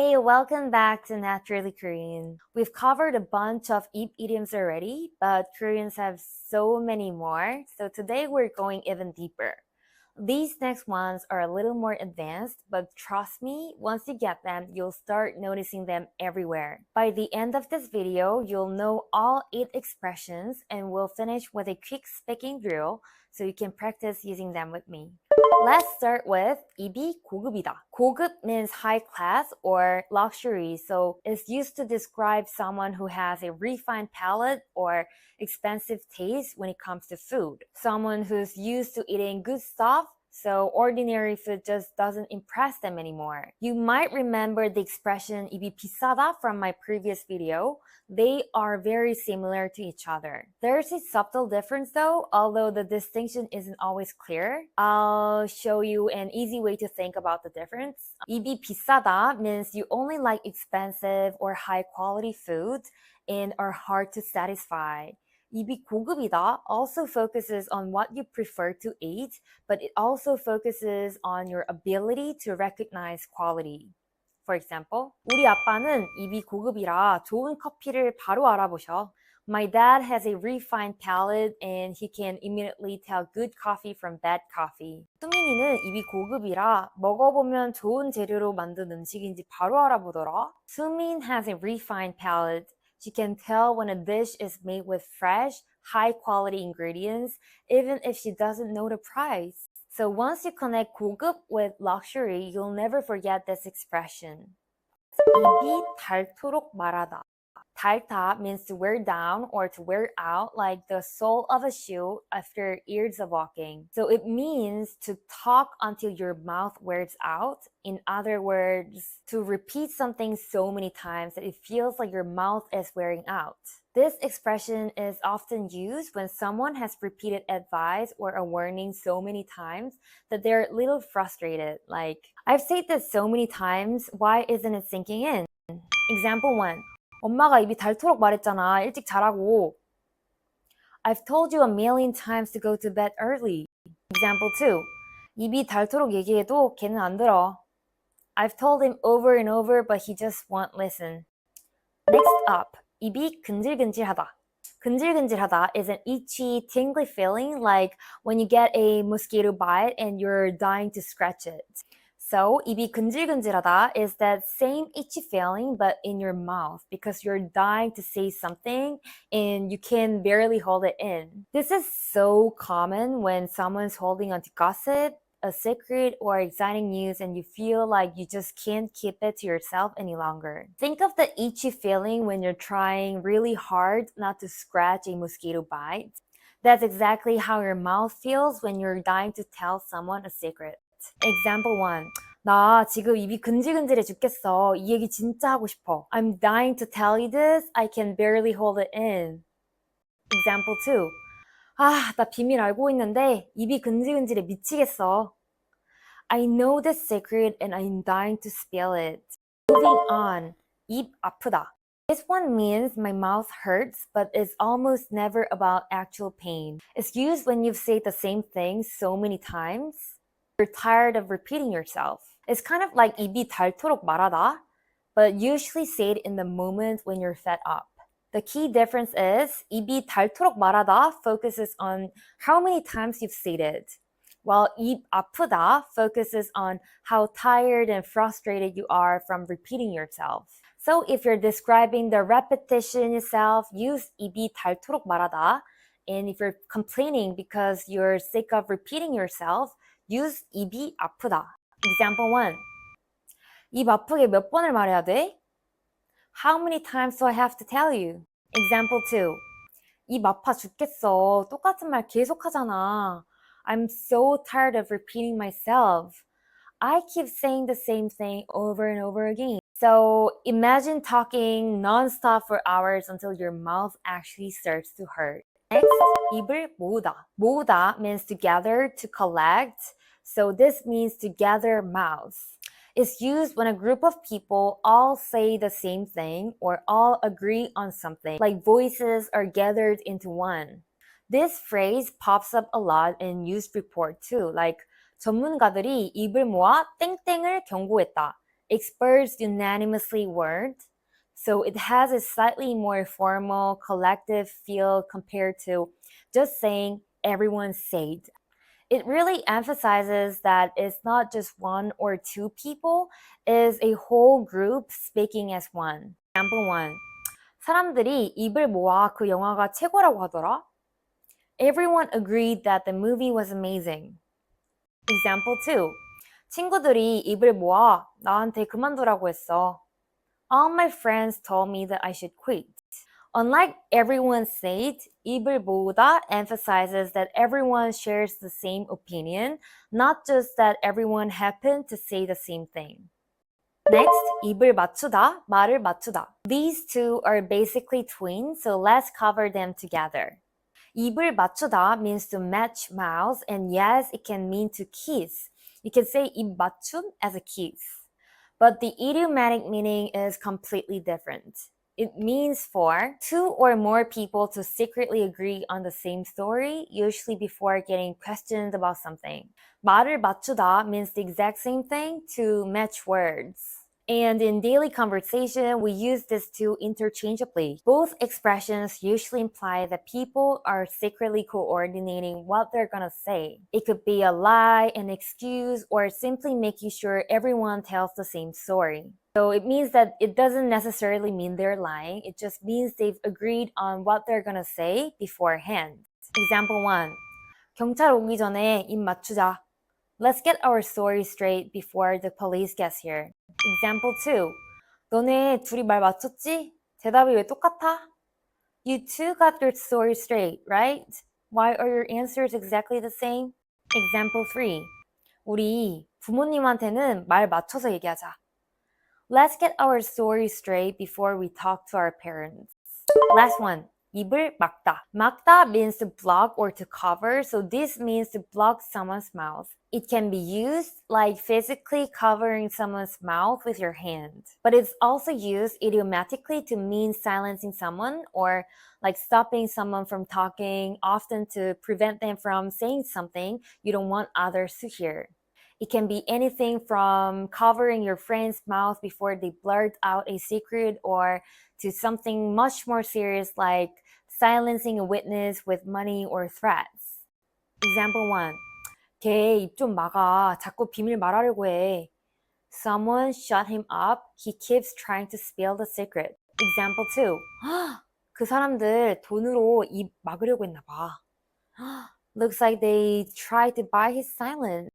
Hey, welcome back to Naturally Korean. We've covered a bunch of idioms already, but Koreans have so many more, so today we're going even deeper. These next ones are a little more advanced, but trust me, once you get them, you'll start noticing them everywhere. By the end of this video, you'll know all 8 expressions and we'll finish with a quick speaking drill so you can practice using them with me. Let's start with 입이 고급이다. 고급 means high class or luxury, so it's used to describe someone who has a refined palate or expensive taste when it comes to food. Someone who's used to eating good stuff, so ordinary food just doesn't impress them anymore. You might remember the expression 입이 비싸다 from my previous video. They are very similar to each other. There's a subtle difference though, although the distinction isn't always clear. I'll show you an easy way to think about the difference. 입이 비싸다 means you only like expensive or high quality foods and are hard to satisfy. 입이 고급이다 also focuses on what you prefer to eat, but it also focuses on your ability to recognize quality. For example, 우리 아빠는 입이 고급이라 좋은 커피를 바로 알아보셔. My dad has a refined palate and he can immediately tell good coffee from bad coffee. 수민이는 입이 고급이라 먹어보면 좋은 재료로 만든 음식인지 바로 알아보더라. 수민 has a refined palate. She can tell when a dish is made with fresh, high-quality ingredients, even if she doesn't know the price. So once you connect 고급 with luxury, you'll never forget this expression. 입이 닳도록 말하다. 닳다 means to wear down or to wear out, like the sole of a shoe after years of walking. So it means to talk until your mouth wears out. In other words, to repeat something so many times that it feels like your mouth is wearing out. This expression is often used when someone has repeated advice or a warning so many times that they're a little frustrated. Like, I've said this so many times, why isn't it sinking in? Example 1. 엄마가 입이 닳도록 말했잖아. 일찍 자라고. I've told you a million times to go to bed early. Example 2. 입이 닳도록 얘기해도 걔는 안 들어. I've told him over and over, but he just won't listen. Next up, 입이 근질근질하다. 근질근질하다 is an itchy, tingly feeling like when you get a mosquito bite and you're dying to scratch it. So, 입이 근질근질하다 is that same itchy feeling but in your mouth because you're dying to say something and you can barely hold it in. This is so common when someone's holding on to gossip, a secret, or exciting news and you feel like you just can't keep it to yourself any longer. Think of the itchy feeling when you're trying really hard not to scratch a mosquito bite. That's exactly how your mouth feels when you're dying to tell someone a secret. Example 1. 나 지금 입이 근질근질해 죽겠어. 이 얘기 진짜 하고 싶어. I'm dying to tell you this. I can barely hold it in. Example 2. 아, 나 비밀 알고 있는데 입이 근질근질해 미치겠어. I know the secret and I'm dying to spill it. Moving on. 입 아프다. This one means my mouth hurts, but it's almost never about actual pain. It's used when you've said the same thing so many times. You're tired of repeating yourself. It's kind of like 입이 닳도록 말하다, but usually said in the moment when you're fed up. The key difference is 입이 닳도록 말하다 focuses on how many times you've said it, while 입 아프다 focuses on how tired and frustrated you are from repeating yourself. So if you're describing the repetition itself, use 입이 닳도록 말하다. And if you're complaining because you're sick of repeating yourself, use 입이 아프다. Example 1. 입 아프게 몇 번을 말해야 돼? How many times do I have to tell you? Example 2. 입 아파 죽겠어. 똑같은 말 계속 하잖아. I'm so tired of repeating myself. I keep saying the same thing over and over again. So imagine talking non-stop for hours until your mouth actually starts to hurt. Next, 입을 모으다. 모으다 means to gather, to collect. So this means to gather mouths. It's used when a group of people all say the same thing or all agree on something, like voices are gathered into one. This phrase pops up a lot in news report too, like 전문가들이 입을 모아 땡땡을 경고했다. experts unanimously word. So it has a slightly more formal, collective feel compared to just saying everyone said. It really emphasizes that it's not just one or two people, it's a whole group speaking as one. Example 1. 사람들이 입을 모아 그 영화가 최고라고 하더라. Everyone agreed that the movie was amazing. Example 2. 친구들이 입을 모아 나한테 그만두라고 했어. All my friends told me that I should quit. Unlike everyone said, 입을 모으다 emphasizes that everyone shares the same opinion, not just that everyone happened to say the same thing. Next, 입을 맞추다, 말을 맞추다. These two are basically twins, so let's cover them together. 입을 맞추다 means to match mouths, and yes, it can mean to kiss. You can say 입 맞춤 as a kiss. But the idiomatic meaning is completely different. It means for two or more people to secretly agree on the same story, usually before getting questioned about something. 말을 맞추다 means the exact same thing, to match words. And in daily conversation, we use these two interchangeably. Both expressions usually imply that people are secretly coordinating what they're gonna say. It could be a lie, an excuse, or simply making sure everyone tells the same story. So it means that it doesn't necessarily mean they're lying, it just means they've agreed on what they're gonna say beforehand. Example 1. 경찰 오기 전에 입 맞추자. Let's get our story straight before the police gets here. Example 2. 너네 둘이 말 맞췄지? 대답이 왜 똑같아? You two got your story straight, right? Why are your answers exactly the same? Example 3. 우리 부모님한테는 말 맞춰서 얘기하자. Let's get our story straight before we talk to our parents. Last one. 입을 막다. 막다 means to block or to cover, so this means to block someone's mouth. It can be used like physically covering someone's mouth with your hand. But it's also used idiomatically to mean silencing someone or like stopping someone from talking, often to prevent them from saying something you don't want others to hear. It can be anything from covering your friend's mouth before they blurt out a secret or to something much more serious like silencing a witness with money or threats. Example 1. 걔 입 좀 막아. 자꾸 비밀 말하려고 해. Someone shut him up. He keeps trying to spill the secret. Example 2. 그 사람들 돈으로 입 막으려고 했나 봐. Looks like they tried to buy his silence.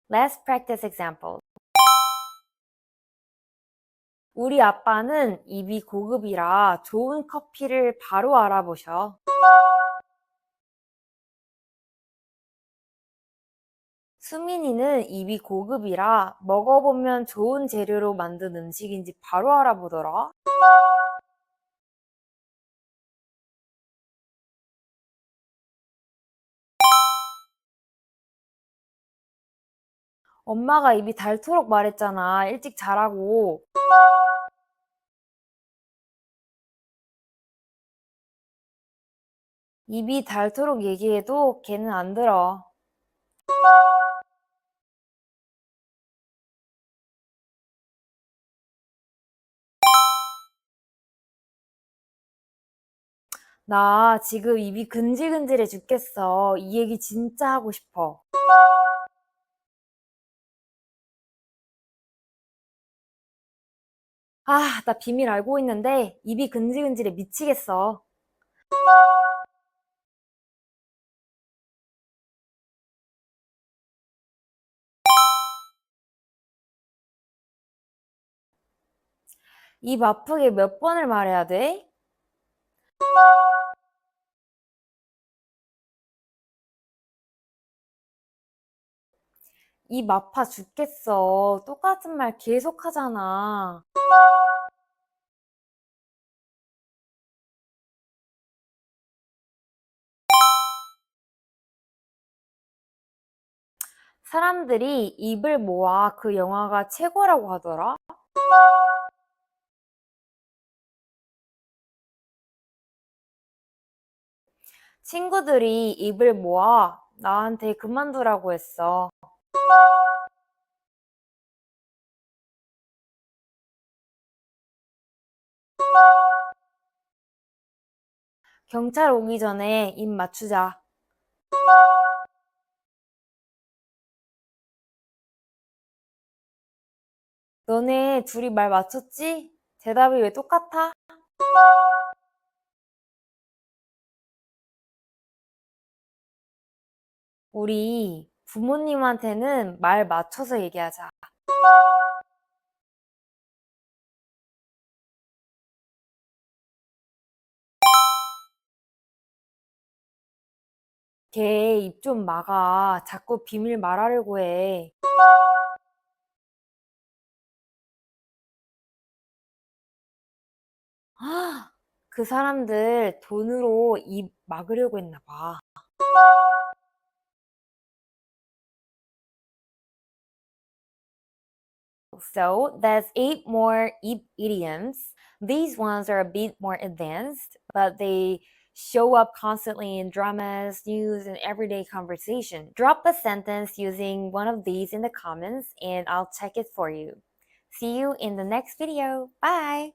Let's practice examples. 우리 아빠는 입이 고급이라 좋은 커피를 바로 알아보셔. 수민이는 입이 고급이라 먹어보면 좋은 재료로 만든 음식인지 바로 알아보더라. 엄마가 입이 닳도록 말했잖아. 일찍 자라고. 입이 닳도록 얘기해도 걔는 안 들어. 나 지금 입이 근질근질해 죽겠어. 이 얘기 진짜 하고 싶어. 아, 나 비밀 알고 있는데 입이 근질근질해 미치겠어. 입 아프게 몇 번을 말해야 돼? 입 아파 죽겠어. 똑같은 말 계속 하잖아. 사람들이 입을 모아 그 영화가 최고라고 하더라. 친구들이 입을 모아 나한테 그만두라고 했어. 경찰 오기 전에 입 맞추자. 너네 둘이 말 맞췄지? 대답이 왜 똑같아? 우리 부모님한테는 말 맞춰서 얘기하자. 걔 입 좀 막아. 자꾸 비밀 말하려고 해. 그 사람들 돈으로 입 막으려고 했나 봐. So that's 8 more idioms. These ones are a bit more advanced, but they show up constantly in dramas, news, and everyday conversation. Drop a sentence using one of these in the comments and I'll check it for you. See you in the next video. Bye!